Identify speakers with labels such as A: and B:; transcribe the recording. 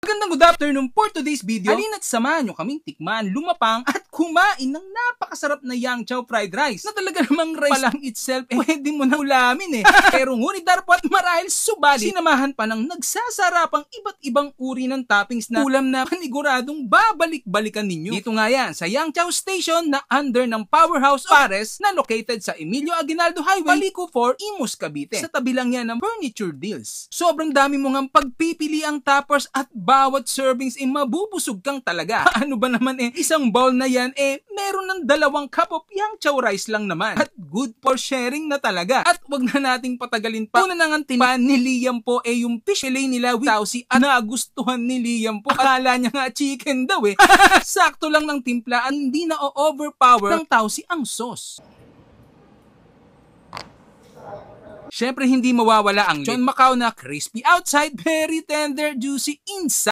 A: Magandang good afternoon for today's video. Halina't samahan nyo kaming tikman, lumapang at kumain ng napakasarap na Yang Chow fried rice na talaga namang rice pa lang itself pwede mo na ulamin Pero ngunit dapat marahil subalit sinamahan pa ng nagsasarapang iba't ibang uri ng toppings na ulam na paniguradong babalik-balikan ninyo. Dito nga yan sa Yang Chow Station na under ng Powerhouse Pares na located sa Emilio Aguinaldo Highway, Paliko 4, Imus, Cavite. Sa tabi lang yan ng Furniture Deals. Sobrang dami mo ngang pagpipili ang toppers at bawat servings mabubusog kang talaga. Ano ba naman isang bowl na yan meron ng 2 cup of Yang Chow rice lang naman. At good for sharing na talaga. At wag na nating patagalin pa. Una nang tipan ni Liam po yung fish fillet nila with tausi at nagustuhan ni Liam po. Akala niya nga chicken daw Sakto lang ng timpla at hindi na overpower ng tausi ang sauce. Syempre hindi mawawala ang John Macau na crispy outside, very tender, juicy inside.